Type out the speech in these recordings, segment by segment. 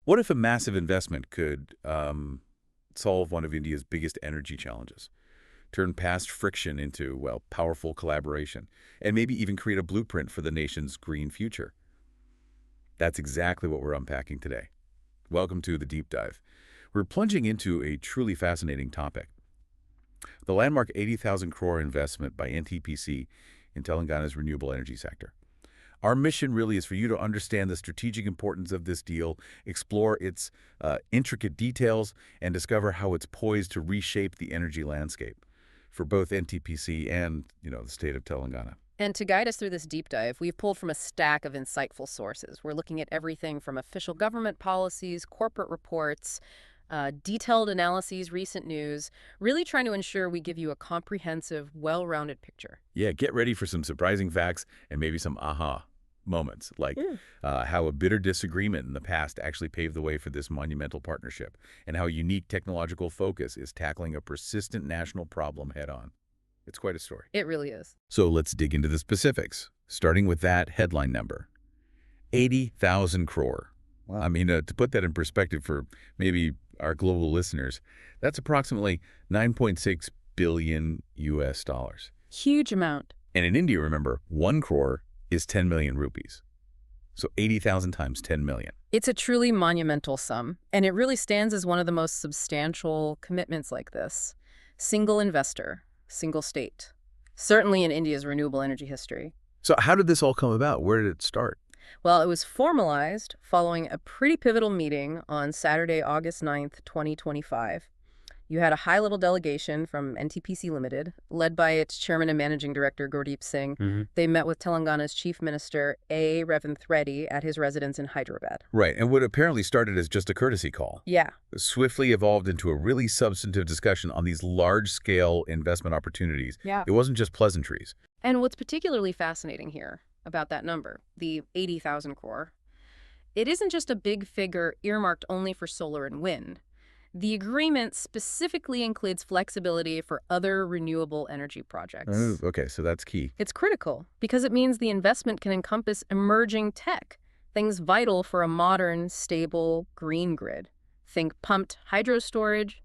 What if a massive investment could solve one of India's biggest energy challenges, turn past friction into, well, powerful collaboration, and maybe even create a blueprint for the nation's green future? That's exactly what we're unpacking today. Welcome to The Deep Dive. We're plunging into a truly fascinating topic. The landmark 80,000 crore investment by NTPC in Telangana's renewable energy sector. Our mission really is for you to understand the strategic importance of this deal, explore its intricate details, and discover how it's poised to reshape the energy landscape for both NTPC and, the state of Telangana. And to guide us through this deep dive, we've pulled from a stack of insightful sources. We're looking at everything from official government policies, corporate reports, detailed analyses, recent news, really trying to ensure we give you a comprehensive, well-rounded picture. Yeah, get ready for some surprising facts and maybe some aha moments, like how a bitter disagreement in the past actually paved the way for this monumental partnership, and how a unique technological focus is tackling a persistent national problem head-on. It's quite a story. It really is. So let's dig into the specifics, starting with that headline number, 80,000 crore. Wow. I mean, to put that in perspective for maybe our global listeners, that's approximately 9.6 billion US dollars. Huge amount. And in India, remember, 1 crore is 10 million rupees. So 80,000 times 10 million. It's a truly monumental sum, and it really stands as one of the most substantial commitments like this. Single investor, single state. Certainly in India's renewable energy history. So how did this all come about? Where did it start? Well, it was formalized following a pretty pivotal meeting on Saturday, August 9th, 2025. You had a high-level delegation from NTPC Limited, led by its chairman and managing director, Gurdeep Singh. They met with Telangana's chief minister, A. Revanth Reddy, at his residence in Hyderabad. Right, and what apparently started as just a courtesy call. Yeah. Swiftly evolved into a really substantive discussion on these large-scale investment opportunities. Yeah. It wasn't just pleasantries. And what's particularly fascinating here about that number, the 80,000 crore, it isn't just a big figure earmarked only for solar and wind. The agreement specifically includes flexibility for other renewable energy projects. Oh, okay, so that's key. It's critical because it means the investment can encompass emerging tech, things vital for a modern, stable, green grid. Think pumped hydro storage,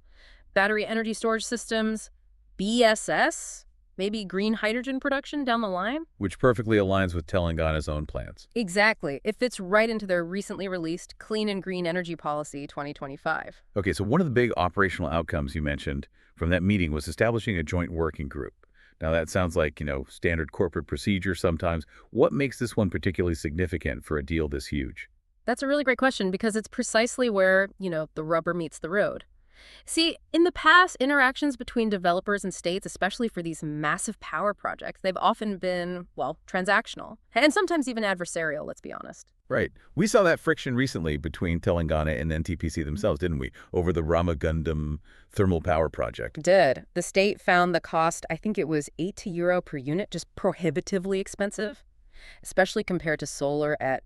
battery energy storage systems, BSS, maybe green hydrogen production down the line? Which perfectly aligns with Telangana's own plans. Exactly. It fits right into their recently released Clean and Green Energy Policy 2025. Okay, so one of the big operational outcomes you mentioned from that meeting was establishing a joint working group. Now, that sounds like, standard corporate procedure sometimes. What makes this one particularly significant for a deal this huge? That's a really great question because it's precisely where, the rubber meets the road. See, in the past, interactions between developers and states, especially for these massive power projects, they've often been, transactional. And sometimes even adversarial, let's be honest. Right. We saw that friction recently between Telangana and NTPC themselves, didn't we? Over the Ramagundam thermal power project. Did. The state found the cost, I think it was €8 per unit, just prohibitively expensive, especially compared to solar at,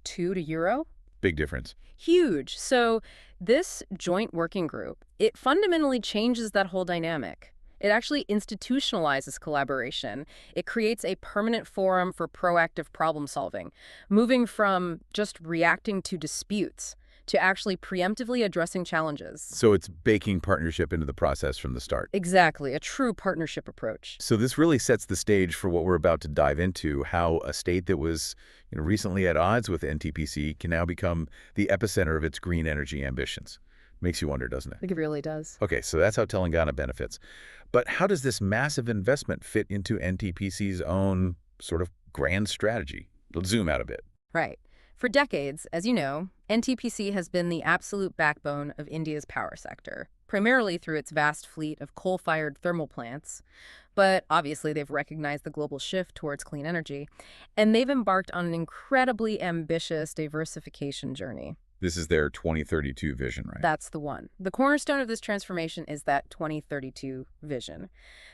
€2? Big difference. Huge. So this joint working group, it fundamentally changes that whole dynamic. It actually institutionalizes collaboration. It creates a permanent forum for proactive problem solving, moving from just reacting to disputes to actually preemptively addressing challenges. So it's baking partnership into the process from the start. Exactly, a true partnership approach. So this really sets the stage for what we're about to dive into, how a state that was recently at odds with NTPC can now become the epicenter of its green energy ambitions. Makes you wonder, doesn't it? I think it really does. Okay, so that's how Telangana benefits. But how does this massive investment fit into NTPC's own sort of grand strategy? Let's zoom out a bit. Right. For decades, as you know, NTPC has been the absolute backbone of India's power sector, primarily through its vast fleet of coal-fired thermal plants. But obviously, they've recognized the global shift towards clean energy, and they've embarked on an incredibly ambitious diversification journey. This is their 2032 vision, right? That's the one. The cornerstone of this transformation is that 2032 vision.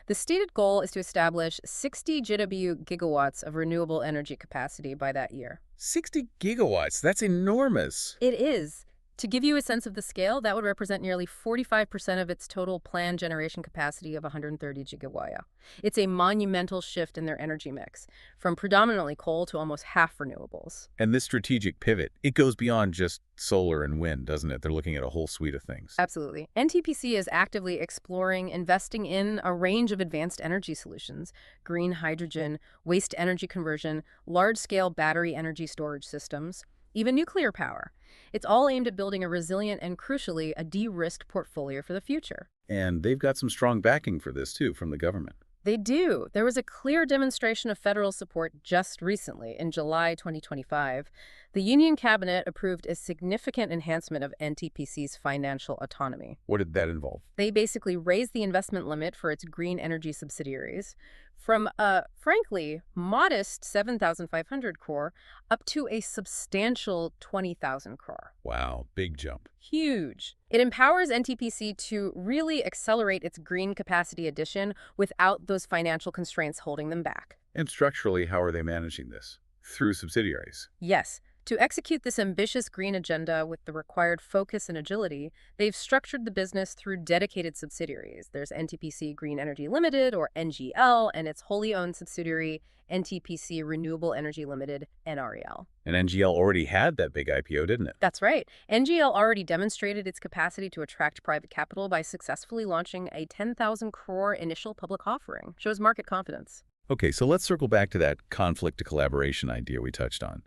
The stated goal is to establish 60 gigawatts of renewable energy capacity by that year. 60 gigawatts. That's enormous. It is. To give you a sense of the scale, that would represent nearly 45% of its total planned generation capacity of 130 gigawatt. It's a monumental shift in their energy mix, from predominantly coal to almost half renewables. And this strategic pivot, it goes beyond just solar and wind, doesn't it? They're looking at a whole suite of things. Absolutely. NTPC is actively exploring investing in a range of advanced energy solutions: green hydrogen, waste energy conversion, large-scale battery energy storage systems, even nuclear power. It's all aimed at building a resilient and, crucially, a de-risked portfolio for the future. And they've got some strong backing for this, too, from the government. They do. There was a clear demonstration of federal support just recently, in July 2025. The Union Cabinet approved a significant enhancement of NTPC's financial autonomy. What did that involve? They basically raised the investment limit for its green energy subsidiaries from a, frankly, modest 7,500 crore up to a substantial 20,000 crore. Wow, big jump. Huge. It empowers NTPC to really accelerate its green capacity addition without those financial constraints holding them back. And structurally, how are they managing this? Through subsidiaries. Yes. To execute this ambitious green agenda with the required focus and agility, they've structured the business through dedicated subsidiaries. There's NTPC Green Energy Limited, or NGL, and its wholly owned subsidiary, NTPC Renewable Energy Limited, NREL. And NGL already had that big IPO, didn't it? That's right. NGL already demonstrated its capacity to attract private capital by successfully launching a 10,000 crore initial public offering. Shows market confidence. Okay, so let's circle back to that conflict to collaboration idea we touched on,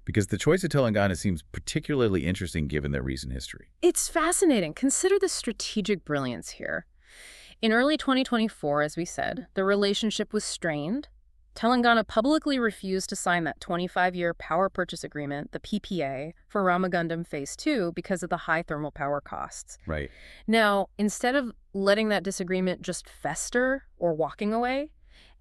because the choice of Telangana seems particularly interesting given their recent history. It's fascinating. Consider the strategic brilliance here. In early 2024, as we said, the relationship was strained. Telangana publicly refused to sign that 25-year power purchase agreement, the PPA, for Ramagundam Phase 2 because of the high thermal power costs. Right. Now, instead of letting that disagreement just fester or walking away,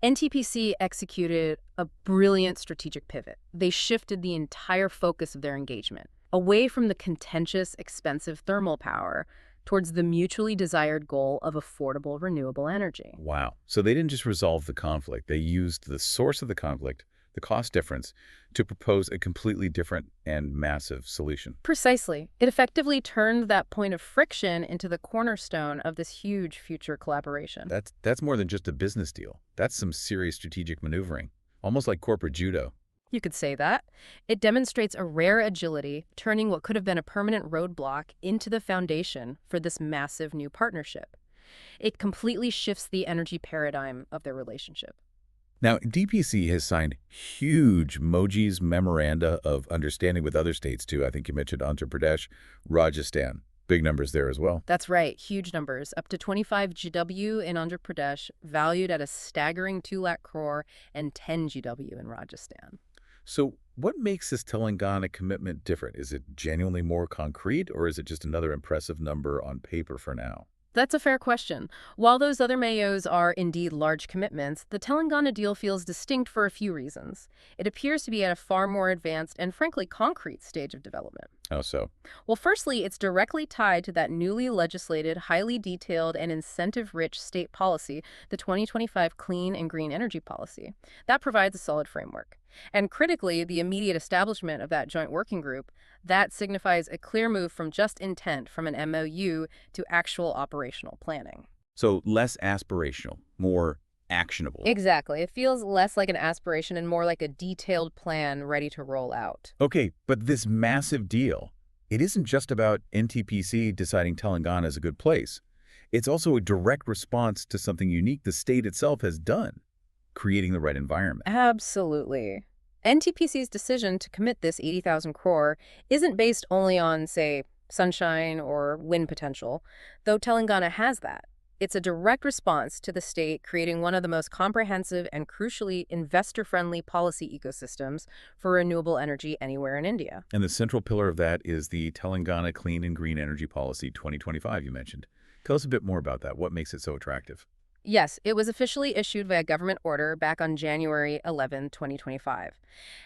NTPC executed a brilliant strategic pivot. They shifted the entire focus of their engagement away from the contentious, expensive thermal power towards the mutually desired goal of affordable renewable energy. Wow. So they didn't just resolve the conflict. They used the source of the conflict, the cost difference, to propose a completely different and massive solution. Precisely. It effectively turned that point of friction into the cornerstone of this huge future collaboration. That's more than just a business deal. That's some serious strategic maneuvering, almost like corporate judo. You could say that. It demonstrates a rare agility, turning what could have been a permanent roadblock into the foundation for this massive new partnership. It completely shifts the energy paradigm of their relationship. Now, DPC has signed huge MOJI's memoranda of understanding with other states, too. I think you mentioned Andhra Pradesh, Rajasthan. Big numbers there as well. That's right. Huge numbers. Up to 25 GW in Andhra Pradesh, valued at a staggering 2 lakh crore, and 10 GW in Rajasthan. So what makes this Telangana commitment different? Is it genuinely more concrete, or is it just another impressive number on paper for now? That's a fair question. While those other MEOs are indeed large commitments, the Telangana deal feels distinct for a few reasons. It appears to be at a far more advanced and, frankly, concrete stage of development. How so? Well, firstly, it's directly tied to that newly legislated, highly detailed, and incentive-rich state policy, the 2025 Clean and Green Energy Policy. That provides a solid framework. And critically, the immediate establishment of that joint working group, that signifies a clear move from just intent from an MOU to actual operational planning. So less aspirational, more actionable. Exactly. It feels less like an aspiration and more like a detailed plan ready to roll out. Okay, but this massive deal, it isn't just about NTPC deciding Telangana is a good place. It's also a direct response to something unique the state itself has done, creating the right environment. Absolutely. NTPC's decision to commit this 80,000 crore isn't based only on, say, sunshine or wind potential, though Telangana has that. It's a direct response to the state creating one of the most comprehensive and, crucially, investor-friendly policy ecosystems for renewable energy anywhere in India. And the central pillar of that is the Telangana Clean and Green Energy Policy 2025 you mentioned. Tell us a bit more about that. What makes it so attractive? Yes, it was officially issued via government order back on January 11, 2025.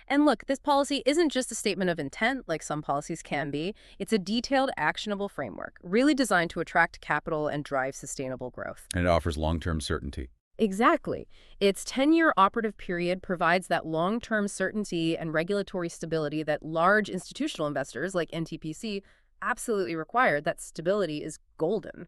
And look, this policy isn't just a statement of intent like some policies can be. It's a detailed, actionable framework, really designed to attract capital and drive sustainable growth. And it offers long-term certainty. Exactly. Its 10-year operative period provides that long-term certainty and regulatory stability that large institutional investors like NTPC absolutely required. That stability is golden.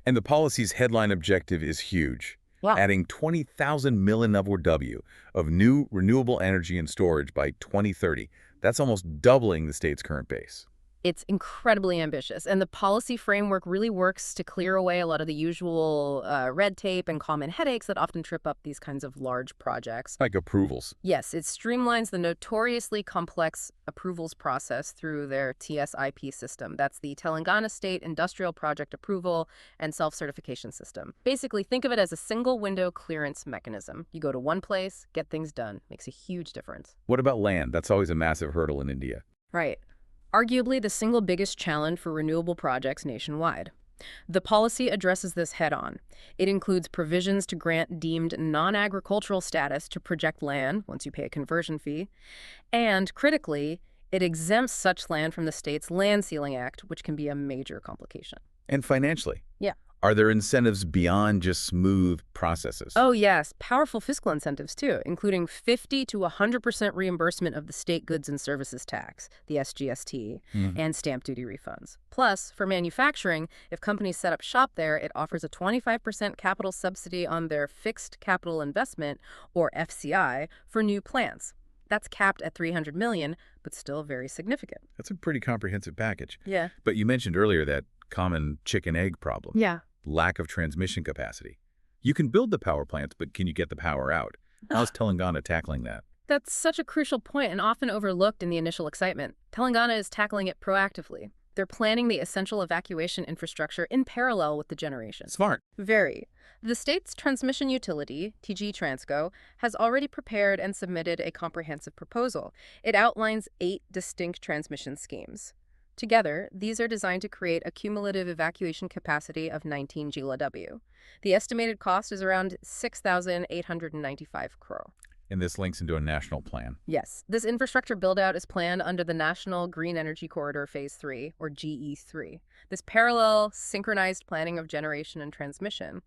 And the policy's headline objective is huge, Wow. adding 20,000 million W of new renewable energy and storage by 2030. That's almost doubling the state's current base. It's incredibly ambitious, and the policy framework really works to clear away a lot of the usual red tape and common headaches that often trip up these kinds of large projects. Like approvals. Yes, it streamlines the notoriously complex approvals process through their TSIP system. That's the Telangana State Industrial Project Approval and Self-Certification System. Basically, think of it as a single window clearance mechanism. You go to one place, get things done. Makes a huge difference. What about land? That's always a massive hurdle in India. Right. Arguably the single biggest challenge for renewable projects nationwide. The policy addresses this head-on. It includes provisions to grant deemed non-agricultural status to project land once you pay a conversion fee, and, critically, it exempts such land from the state's Land Ceiling Act, which can be a major complication. And financially? Yeah. Are there incentives beyond just smooth processes? Oh, yes. Powerful fiscal incentives, too, including 50 to 100% reimbursement of the state goods and services tax, the SGST, and stamp duty refunds. Plus, for manufacturing, if companies set up shop there, it offers a 25% capital subsidy on their fixed capital investment, or FCI, for new plants. That's capped at $300 million, but still very significant. That's a pretty comprehensive package. Yeah. But you mentioned earlier that common chicken-egg problem. Yeah. Lack of transmission capacity. You can build the power plants, but can you get the power out? How's Telangana tackling that? That's such a crucial point and often overlooked in the initial excitement. Telangana is tackling it proactively. They're planning the essential evacuation infrastructure in parallel with the generation. Smart. Very. The state's transmission utility, TG Transco, has already prepared and submitted a comprehensive proposal. It outlines 8 distinct transmission schemes. Together, these are designed to create a cumulative evacuation capacity of 19 GW. The estimated cost is around 6,895 crore. And this links into a national plan. Yes, this infrastructure build-out is planned under the National Green Energy Corridor Phase 3, or GE3. This parallel, synchronized planning of generation and transmission.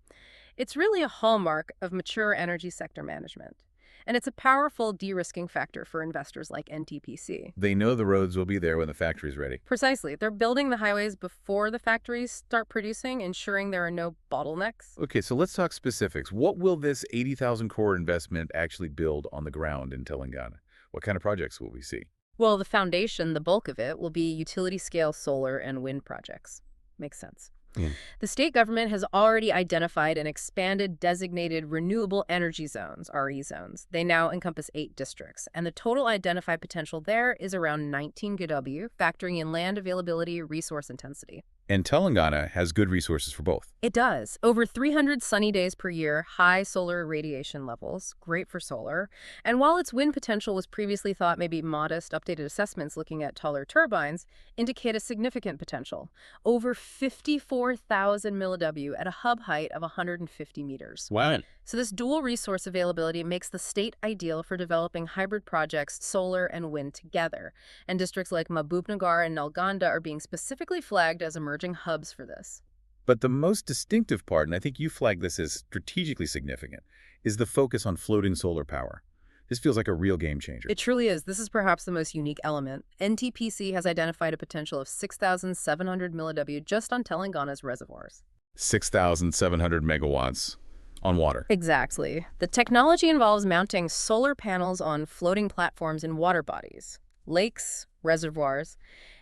It's really a hallmark of mature energy sector management. And it's a powerful de-risking factor for investors like NTPC. They know the roads will be there when the factory's ready. Precisely. They're building the highways before the factories start producing, ensuring there are no bottlenecks. Okay, so let's talk specifics. What will this 80,000 crore investment actually build on the ground in Telangana? What kind of projects will we see? Well, the foundation, the bulk of it, will be utility-scale solar and wind projects. Makes sense. The state government has already identified and expanded designated renewable energy zones, RE zones. They now encompass 8 districts, and the total identified potential there is around 19 GW, factoring in land availability, resource intensity. And Telangana has good resources for both. It does. Over 300 sunny days per year, high solar radiation levels, great for solar. And while its wind potential was previously thought maybe modest, updated assessments looking at taller turbines indicate a significant potential. Over 54,000 milliW at a hub height of 150 meters. Wow. So this dual resource availability makes the state ideal for developing hybrid projects, solar and wind together. And districts like Mahbubnagar and Nalgonda are being specifically flagged as emerging hubs for this. But the most distinctive part, and I think you flagged this as strategically significant, is the focus on floating solar power. This feels like a real game changer. It truly is. This is perhaps the most unique element. NTPC has identified a potential of 6,700 milliW just on Telangana's reservoirs. 6,700 megawatts on water. Exactly. The technology involves mounting solar panels on floating platforms in water bodies, lakes, reservoirs,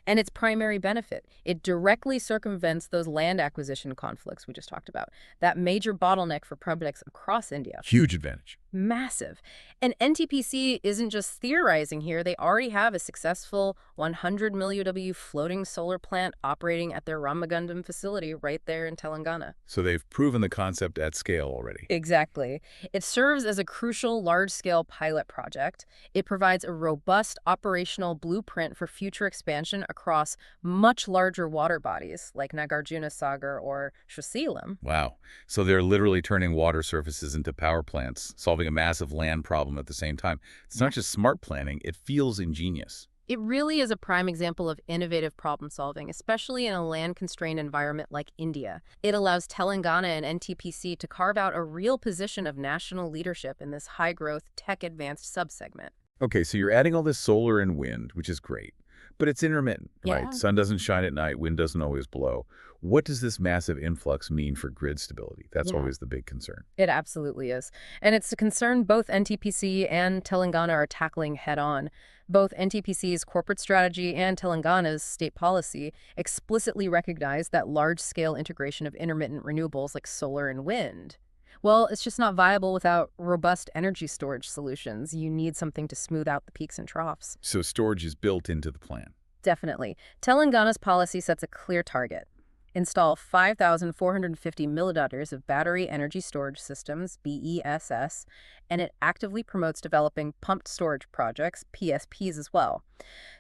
and its primary benefit, it directly circumvents those land acquisition conflicts we just talked about, that major bottleneck for projects across India. Huge advantage. Massive. And NTPC isn't just theorizing here. They already have a successful 100 milliW floating solar plant operating at their Ramagundam facility right there in Telangana. So they've proven the concept at scale already. Exactly. It serves as a crucial large-scale pilot project. It provides a robust operational blueprint for future expansion across much larger water bodies like Nagarjuna Sagar or Srisalam. Wow. So they're literally turning water surfaces into power plants, solving a massive land problem at the same time. It's not just smart planning, it feels ingenious. It really is a prime example of innovative problem solving, especially in a land-constrained environment like India. It allows Telangana and NTPC to carve out a real position of national leadership in this high-growth, tech-advanced subsegment. Okay, so you're adding all this solar and wind, which is great. But it's intermittent, right? Yeah. Sun doesn't shine at night, wind doesn't always blow. What does this massive influx mean for grid stability? That's Yeah. always the big concern. It absolutely is. And it's a concern both NTPC and Telangana are tackling head on. Both NTPC's corporate strategy and Telangana's state policy explicitly recognize that large-scale integration of intermittent renewables like solar and wind. Well, it's just not viable without robust energy storage solutions. You need something to smooth out the peaks and troughs. So storage is built into the plan. Definitely. Telangana's policy sets a clear target. Install 5,450 millidaughters of battery energy storage systems, BESS, and it actively promotes developing pumped storage projects, PSPs, as well.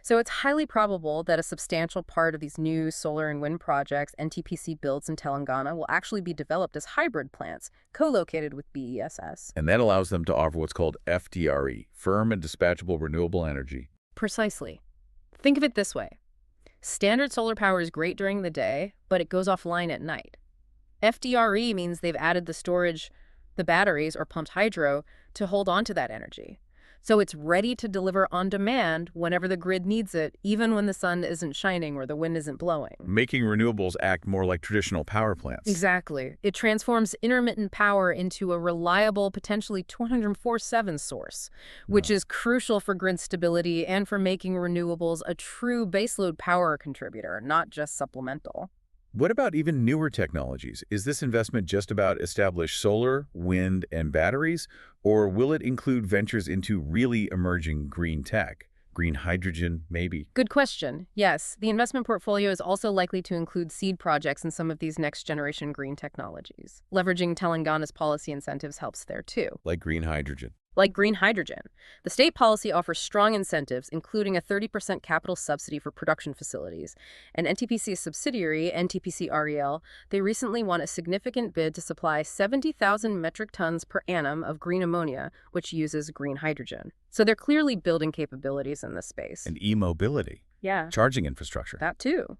So it's highly probable that a substantial part of these new solar and wind projects NTPC builds in Telangana will actually be developed as hybrid plants, co-located with BESS. And that allows them to offer what's called FDRE, firm and dispatchable renewable energy. Precisely. Think of it this way. Standard solar power is great during the day, but it goes offline at night. FDRE means they've added the storage, the batteries, or pumped hydro to hold on to that energy. So it's ready to deliver on demand whenever the grid needs it, even when the sun isn't shining or the wind isn't blowing. Making renewables act more like traditional power plants. Exactly. It transforms intermittent power into a reliable, potentially 24/7 source, which is crucial for grid stability and for making renewables a true baseload power contributor, not just supplemental. What about even newer technologies? Is this investment just about established solar, wind, and batteries, or will it include ventures into really emerging green tech? Green hydrogen, maybe? Good question. Yes, the investment portfolio is also likely to include seed projects in some of these next-generation green technologies. Leveraging Telangana's policy incentives helps there, too. Like green hydrogen. Like green hydrogen. The state policy offers strong incentives, including a 30% capital subsidy for production facilities. And NTPC's subsidiary, NTPC REL, they recently won a significant bid to supply 70,000 metric tons per annum of green ammonia, which uses green hydrogen. So they're clearly building capabilities in this space. And e-mobility. Yeah, Charging infrastructure. that too.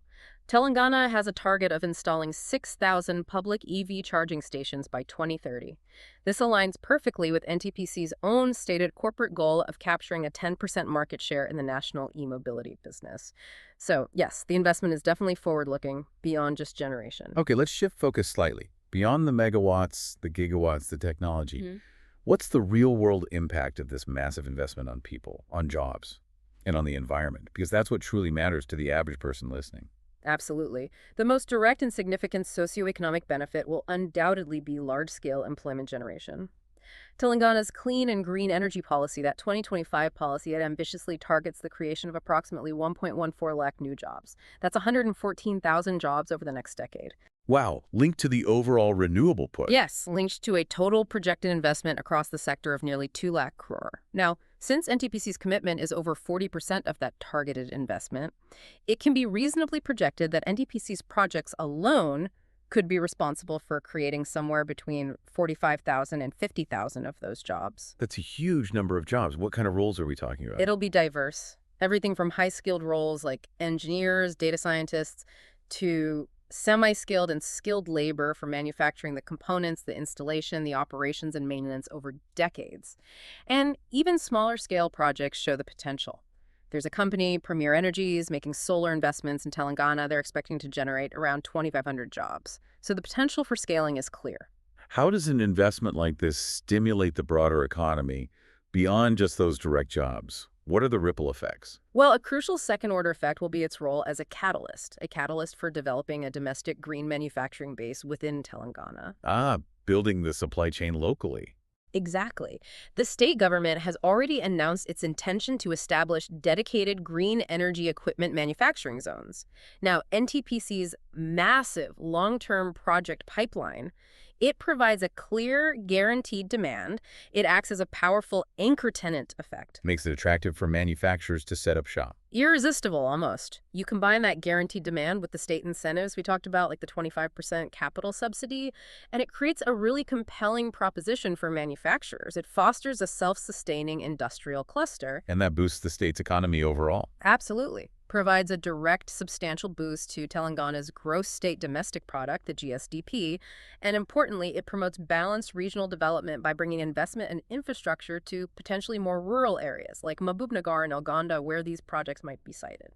Telangana has a target of installing 6,000 public EV charging stations by 2030. This aligns perfectly with NTPC's own stated corporate goal of capturing a 10% market share in the national e-mobility business. So, yes, the investment is definitely forward-looking, beyond just generation. Okay, let's shift focus slightly. Beyond the megawatts, the gigawatts, the technology, what's the real-world impact of this massive investment on people, on jobs, and on the environment? Because that's what truly matters to the average person listening. Absolutely. The most direct and significant socioeconomic benefit will undoubtedly be large-scale employment generation. Telangana's clean and green energy policy, that 2025 policy, it ambitiously targets the creation of approximately 1.14 lakh new jobs. That's 114,000 jobs over the next decade. Wow, linked to the overall renewable push. Yes, linked to a total projected investment across the sector of nearly 2 lakh crore. Now, since NTPC's commitment is over 40% of that targeted investment, it can be reasonably projected that NTPC's projects alone could be responsible for creating somewhere between 45,000 and 50,000 of those jobs. That's a huge number of jobs. What kind of roles are we talking about? It'll be diverse. Everything from high-skilled roles like engineers, data scientists, to semi-skilled and skilled labor for manufacturing the components, the installation, the operations, and maintenance over decades. And even smaller-scale projects show the potential. There's a company, Premier Energies, making solar investments in Telangana. They're expecting to generate around 2,500 jobs. So the potential for scaling is clear. How does an investment like this stimulate the broader economy beyond just those direct jobs? What are the ripple effects? Well, a crucial second-order effect will be its role as a catalyst for developing a domestic green manufacturing base within Telangana. Building the supply chain locally. Exactly. The state government has already announced its intention to establish dedicated green energy equipment manufacturing zones. Now, NTPC's massive long-term project pipeline, it provides a clear, guaranteed demand. It acts as a powerful anchor tenant effect. Makes it attractive for manufacturers to set up shop. Irresistible, almost. You combine that guaranteed demand with the state incentives we talked about, like the 25% capital subsidy, and it creates a really compelling proposition for manufacturers. It fosters a self-sustaining industrial cluster. And that boosts the state's economy overall. Absolutely. Provides a direct, substantial boost to Telangana's gross state domestic product, the GSDP, and importantly, it promotes balanced regional development by bringing investment and infrastructure to potentially more rural areas like Mahbubnagar and Algonda, where these projects might be sited.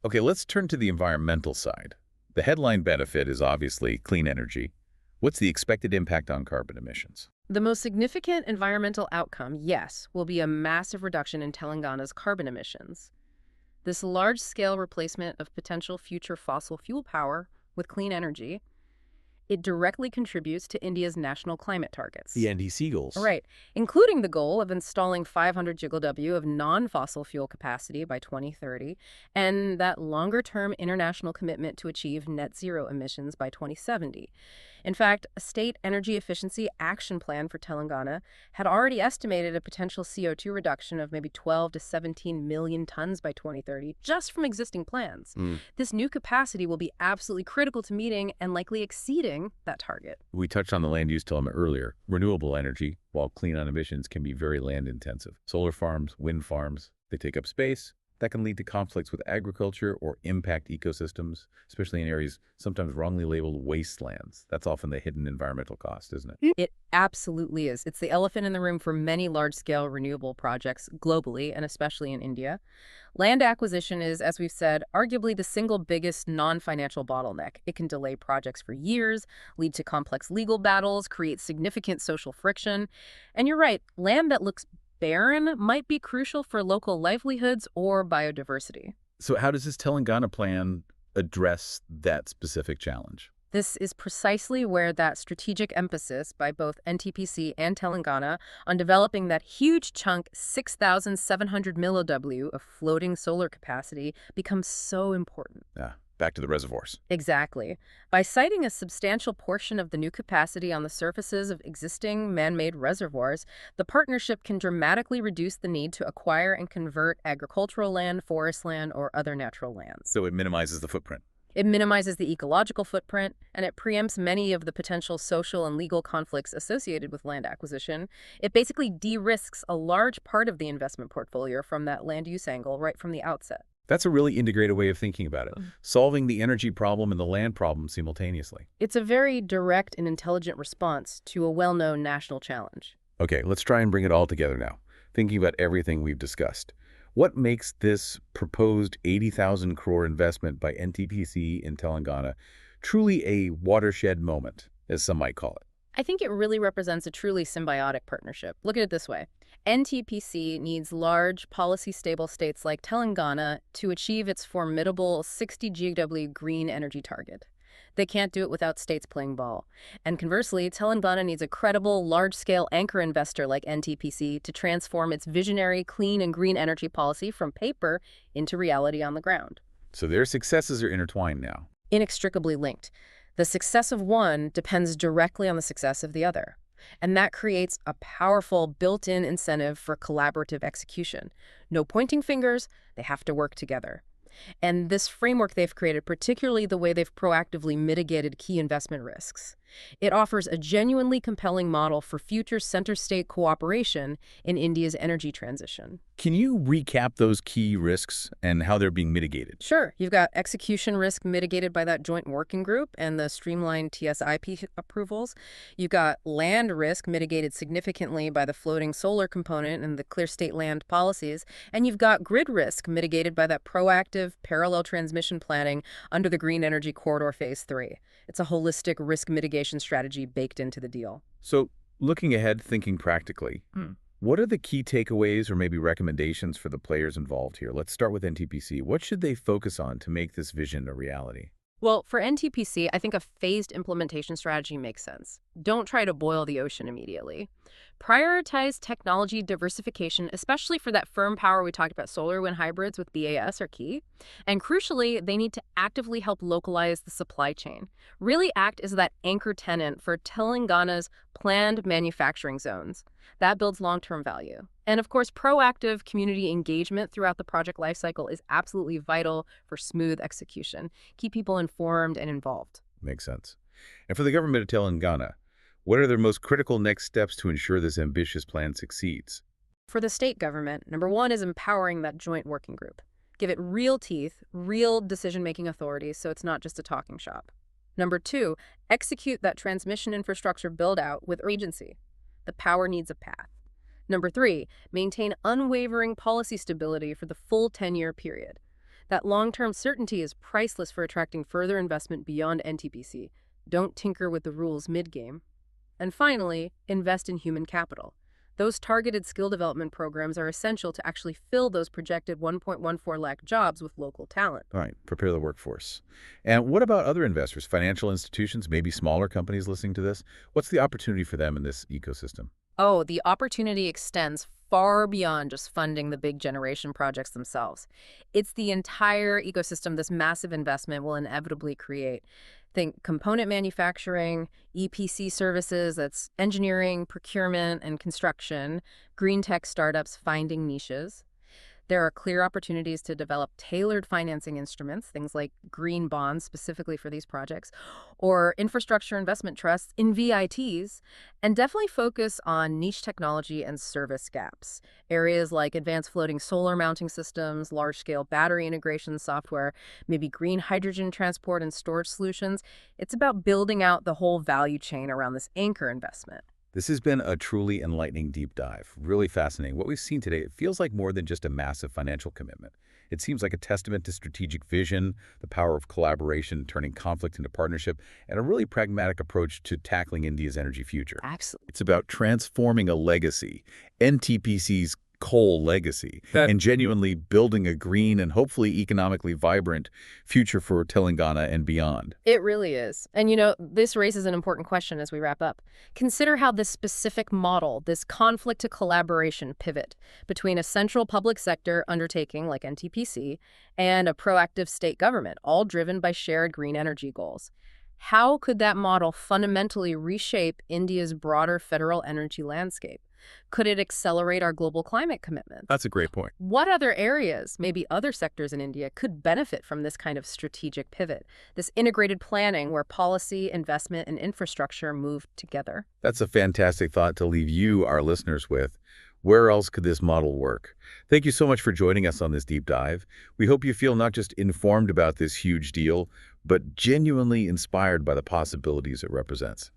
Okay, let's turn to the environmental side. The headline benefit is obviously clean energy. What's the expected impact on carbon emissions? The most significant environmental outcome, yes, will be a massive reduction in Telangana's carbon emissions. This large-scale replacement of potential future fossil fuel power with clean energy, it directly contributes to India's national climate The targets. NTPC goals. Right, including the goal of installing 500 GW of non-fossil fuel capacity by 2030, and that longer-term international commitment to achieve net zero emissions by 2070. In fact, a state energy efficiency action plan for Telangana had already estimated a potential CO2 reduction of maybe 12 to 17 million tons by 2030 just from existing plans. Mm. This new capacity will be absolutely critical to meeting and likely exceeding that target. We touched on the land use dilemma earlier. Renewable energy, while clean on emissions, can be very land intensive. Solar farms, wind farms, they take up space. That can lead to conflicts with agriculture or impact ecosystems, especially in areas sometimes wrongly labeled wastelands. That's often the hidden environmental cost, isn't it? It absolutely is. It's the elephant in the room for many large-scale renewable projects globally, and especially in India. Land acquisition is, as we've said, arguably the single biggest non-financial bottleneck. It can delay projects for years, lead to complex legal battles, create significant social friction. And you're right, land that looks barren might be crucial for local livelihoods or biodiversity. So how does this Telangana plan address that specific challenge? This is precisely where that strategic emphasis by both NTPC and Telangana on developing that huge chunk 6,700 milliW of floating solar capacity becomes so important. Back to the reservoirs. Exactly. By siting a substantial portion of the new capacity on the surfaces of existing man-made reservoirs, the partnership can dramatically reduce the need to acquire and convert agricultural land, forest land, or other natural lands. So it minimizes the footprint. It minimizes the ecological footprint, and it preempts many of the potential social and legal conflicts associated with land acquisition. It basically de-risks a large part of the investment portfolio from that land use angle right from the outset. That's a really integrated way of thinking about it, solving the energy problem and the land problem simultaneously. It's a very direct and intelligent response to a well-known national challenge. Okay, let's try and bring it all together now, thinking about everything we've discussed. What makes this proposed 80,000 crore investment by NTPC in Telangana truly a watershed moment, as some might call it? I think it really represents a truly symbiotic partnership. Look at it this way. NTPC needs large, policy-stable states like Telangana to achieve its formidable 60 GW green energy target. They can't do it without states playing ball. And conversely, Telangana needs a credible, large-scale anchor investor like NTPC to transform its visionary clean and green energy policy from paper into reality on the ground. So their successes are intertwined now. Inextricably linked. The success of one depends directly on the success of the other. And that creates a powerful built-in incentive for collaborative execution. No pointing fingers, they have to work together. And this framework they've created, particularly the way they've proactively mitigated key investment risks, it offers a genuinely compelling model for future center-state cooperation in India's energy transition. Can you recap those key risks and how they're being mitigated? Sure. You've got execution risk mitigated by that joint working group and the streamlined TSIP approvals. You've got land risk mitigated significantly by the floating solar component and the clear state land policies. And you've got grid risk mitigated by that proactive parallel transmission planning under the Green Energy Corridor Phase 3. It's a holistic risk mitigation strategy baked into the deal. So, looking ahead, thinking practically, what are the key takeaways or maybe recommendations for the players involved here? Let's start with NTPC. What should they focus on to make this vision a reality? Well, for NTPC, I think a phased implementation strategy makes sense. Don't try to boil the ocean immediately. Prioritize technology diversification, especially for that firm power we talked about, solar wind hybrids with BAS are key. And crucially, they need to actively help localize the supply chain. Really act as that anchor tenant for Telangana's planned manufacturing zones. That builds long-term value. And of course, proactive community engagement throughout the project lifecycle is absolutely vital for smooth execution. Keep people informed and involved. Makes sense. And for the government of Telangana, what are their most critical next steps to ensure this ambitious plan succeeds? For the state government, number one is empowering that joint working group. Give it real teeth, real decision-making authority, so it's not just a talking shop. Number two, execute that transmission infrastructure build-out with urgency. The power needs a path. Number three, maintain unwavering policy stability for the full 10-year period. That long-term certainty is priceless for attracting further investment beyond NTPC. Don't tinker with the rules mid-game. And finally, invest in human capital. Those targeted skill development programs are essential to actually fill those projected 1.14 lakh jobs with local talent. All right, prepare the workforce. And what about other investors, financial institutions, maybe smaller companies listening to this? What's the opportunity for them in this ecosystem? Oh, the opportunity extends far beyond just funding the big generation projects themselves. It's the entire ecosystem this massive investment will inevitably create. Think component manufacturing, EPC services, that's engineering, procurement, and construction, green tech startups finding niches. There are clear opportunities to develop tailored financing instruments, things like green bonds specifically for these projects, or infrastructure investment trusts in VITs, and definitely focus on niche technology and service gaps. Areas like advanced floating solar mounting systems, large-scale battery integration software, maybe green hydrogen transport and storage solutions. It's about building out the whole value chain around this anchor investment. This has been a truly enlightening deep dive. Really fascinating. What we've seen today, it feels like more than just a massive financial commitment. It seems like a testament to strategic vision, the power of collaboration, turning conflict into partnership, and a really pragmatic approach to tackling India's energy future. Absolutely. It's about transforming a legacy, NTPC's coal legacy, and genuinely building a green and hopefully economically vibrant future for Telangana and beyond. It really is. And this raises an important question as we wrap up. Consider how this specific model, this conflict to collaboration pivot between a central public sector undertaking like NTPC and a proactive state government, all driven by shared green energy goals. How could that model fundamentally reshape India's broader federal energy landscape? Could it accelerate our global climate commitments? That's a great point. What other areas, maybe other sectors in India, could benefit from this kind of strategic pivot, this integrated planning where policy, investment, and infrastructure move together? That's a fantastic thought to leave you, our listeners, with. Where else could this model work? Thank you so much for joining us on this deep dive. We hope you feel not just informed about this huge deal, but genuinely inspired by the possibilities it represents.